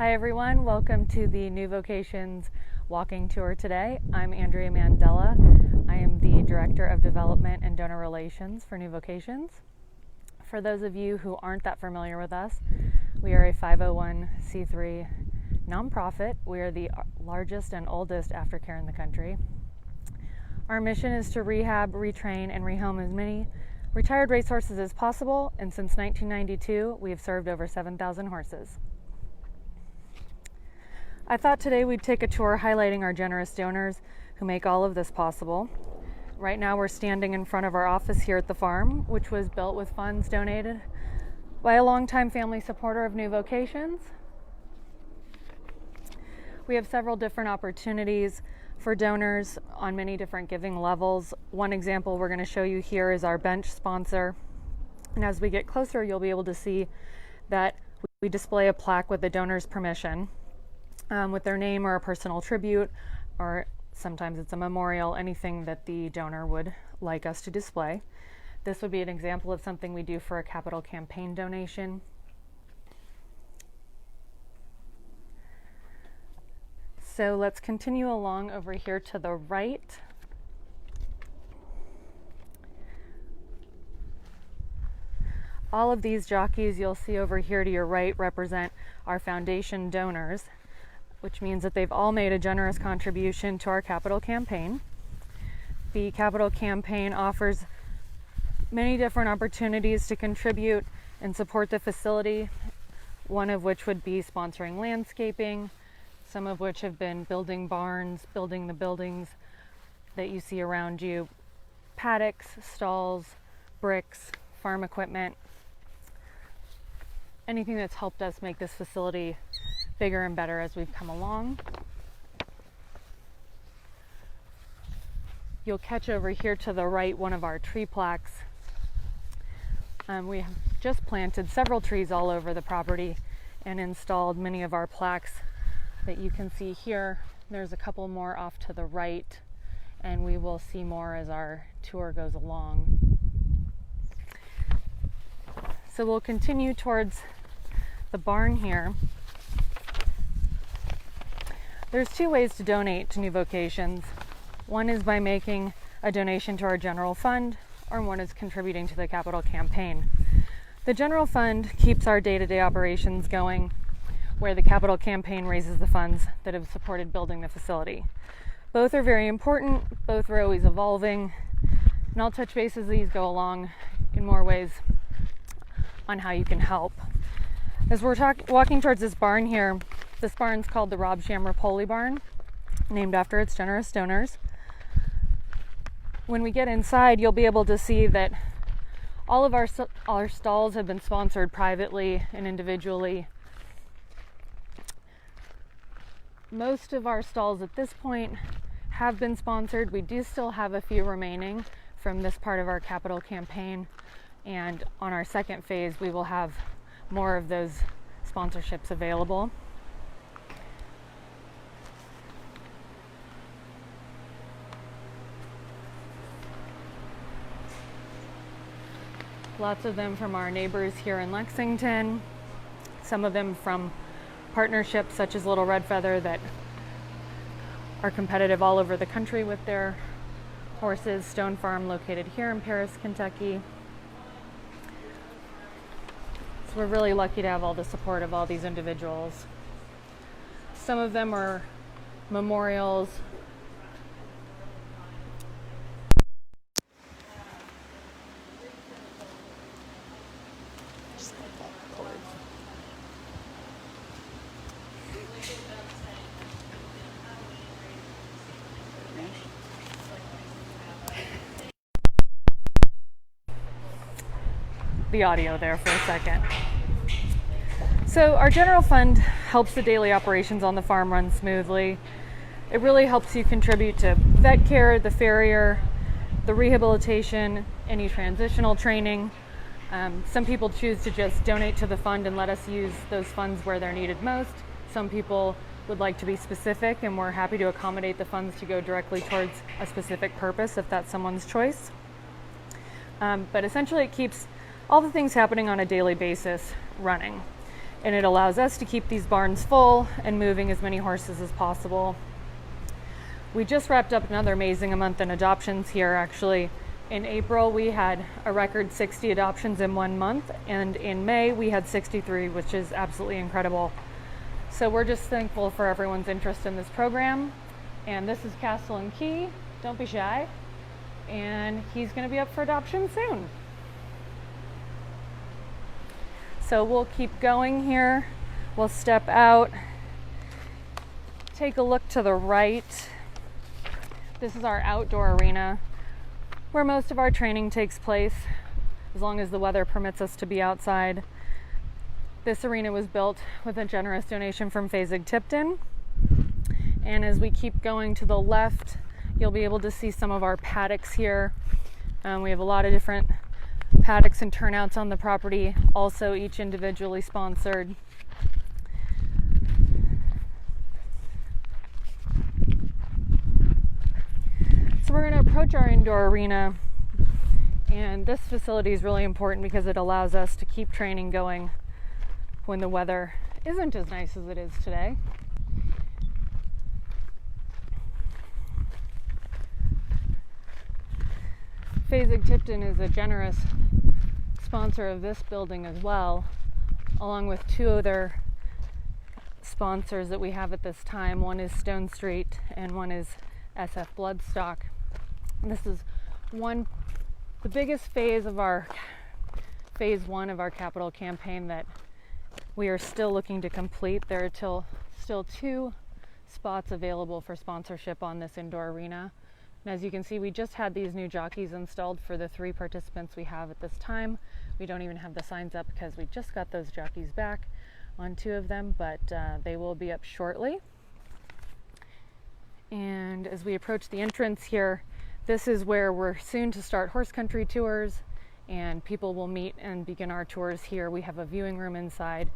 Hi everyone, welcome to the New Vocations walking tour today. I'm Andrea Mandella. I am the Director of Development and Donor Relations for New Vocations. For those of you who aren't that familiar with us, we are a 501c3 nonprofit. We are the largest and oldest aftercare in the country. Our mission is to rehab, retrain, and rehome as many retired racehorses as possible, and since 1992, we have served over 7,000 horses. I thought today we'd take a tour highlighting our generous donors who make all of this possible. Right now we're standing in front of our office here at the farm, which was built with funds donated by a longtime family supporter of New Vocations. We have several different opportunities for donors on many different giving levels. One example we're going to show you here is our bench sponsor. And as we get closer, you'll be able to see that we display a plaque with the donor's permission, with their name or a personal tribute, or sometimes it's a memorial, anything that the donor would like us to display. This would be an example of something we do for a capital campaign donation. So let's continue along over here to the right. All of these jockeys you'll see over here to your right represent our foundation donors, which means that they've all made a generous contribution to our capital campaign. The capital campaign offers many different opportunities to contribute and support the facility, one of which would be sponsoring landscaping, some of which have been building barns, building the buildings that you see around you, paddocks, stalls, bricks, farm equipment, anything that's helped us make this facility bigger and better as we've come along. You'll catch over here to the right one of our tree plaques. We have just planted several trees all over the property and installed many of our plaques that you can see here. There's a couple more off to the right, and we will see more as our tour goes along. So we'll continue towards the barn here. There's two ways to donate to New Vocations. One is by making a donation to our general fund, or one is contributing to the capital campaign. The general fund keeps our day-to-day operations going, where the capital campaign raises the funds that have supported building the facility. Both are very important, both are always evolving, and I'll touch base as these go along in more ways on how you can help. As we're walking towards this barn here, this barn's called the Rob Shamropoli Barn, named after its generous donors. When we get inside, you'll be able to see that all of our stalls have been sponsored privately and individually. Most of our stalls at this point have been sponsored. We do still have a few remaining from this part of our capital campaign, and on our second phase we will have more of those sponsorships available. Lots of them from our neighbors here in Lexington, some of them from partnerships such as Little Red Feather that are competitive all over the country with their horses. Stone Farm, located here in Paris, Kentucky. So we're really lucky to have all the support of all these individuals. Some of them are memorials. The audio there for a second. So our general fund helps the daily operations on the farm run smoothly. It really helps you contribute to vet care, the farrier, the rehabilitation, any transitional training. Some people choose to just donate to the fund and let us use those funds where they're needed most. Some people would like to be specific, and we're happy to accommodate the funds to go directly towards a specific purpose if that's someone's choice. But essentially it keeps all the things happening on a daily basis running. and it allows us to keep these barns full and moving as many horses as possible. We just wrapped up another amazing month in adoptions here. Actually, in April we had a record 60 adoptions in 1 month, and in May we had 63, which is absolutely incredible. So we're just thankful for everyone's interest in this program. And this is Castle and Key. Don't be shy. And he's going to be up for adoption soon. So we'll keep going here. We'll step out. Take a look to the right. This is our outdoor arena where most of our training takes place, as long as the weather permits us to be outside. This arena was built with a generous donation from Fasig-Tipton. And as we keep going to the left, you'll be able to see some of our paddocks here. We have a lot of different paddocks and turnouts on the property, also each individually sponsored. So we're going to approach our indoor arena, and this facility is really important because it allows us to keep training going when the weather isn't as nice as it is today. Fasig-Tipton is a generous sponsor of this building as well, along with 2 other sponsors that we have at this time. One is Stone Street and one is SF Bloodstock. And this is the biggest phase of our phase 1 of our capital campaign that we are still looking to complete. There are still 2 spots available for sponsorship on this indoor arena. And as you can see, we just had these new jockeys installed for the 3 participants we have at this time. We don't even have the signs up because we just got those jockeys back on 2 of them, but they will be up shortly. And as we approach the entrance here, this is where we're soon to start horse country tours, and people will meet and begin our tours here. We have a viewing room inside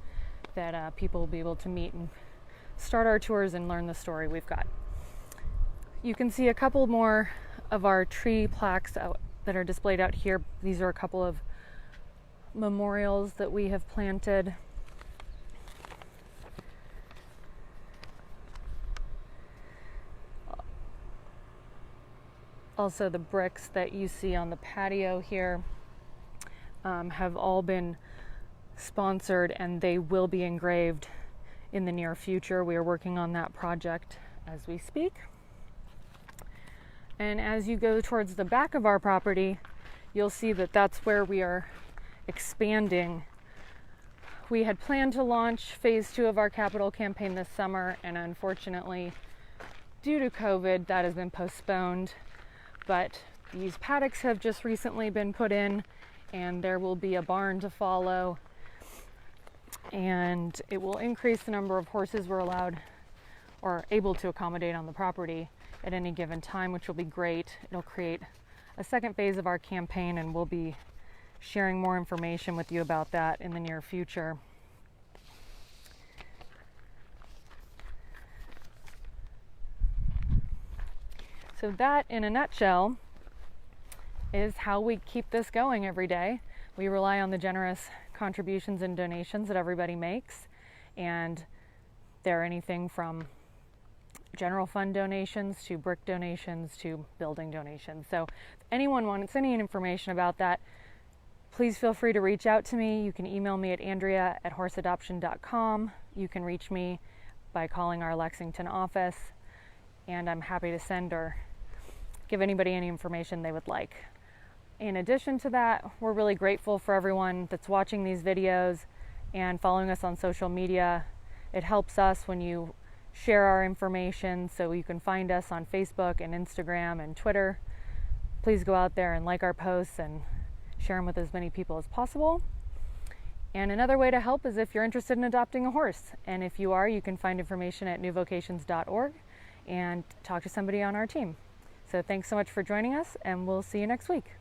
that people will be able to meet and start our tours and learn the story we've got. You can see a couple more of our tree plaques out that are displayed out here. These are a couple of memorials that we have planted. Also, the bricks that you see on the patio here have all been sponsored, and they will be engraved in the near future. We are working on that project as we speak. And as you go towards the back of our property, you'll see that that's where we are expanding. We had planned to launch phase 2 of our capital campaign this summer, and unfortunately, due to COVID, that has been postponed. But these paddocks have just recently been put in, and there will be a barn to follow, and it will increase the number of horses we're allowed or able to accommodate on the property at any given time, which will be great. It'll create a second phase of our campaign, and we'll be sharing more information with you about that in the near future. So that, in a nutshell, is how we keep this going every day. We rely on the generous contributions and donations that everybody makes, and they're anything from general fund donations to brick donations to building donations. So if anyone wants any information about that, please feel free to reach out to me. You can email me at andrea@horseadoption.com. You can reach me by calling our Lexington office, and I'm happy to send or give anybody any information they would like. In addition to that, we're really grateful for everyone that's watching these videos and following us on social media. It helps us when you share our information, so you can find us on Facebook and Instagram and Twitter. Please go out there and like our posts and share them with as many people as possible. And another way to help is if you're interested in adopting a horse. And if you are, you can find information at newvocations.org and talk to somebody on our team. So thanks so much for joining us, and we'll see you next week.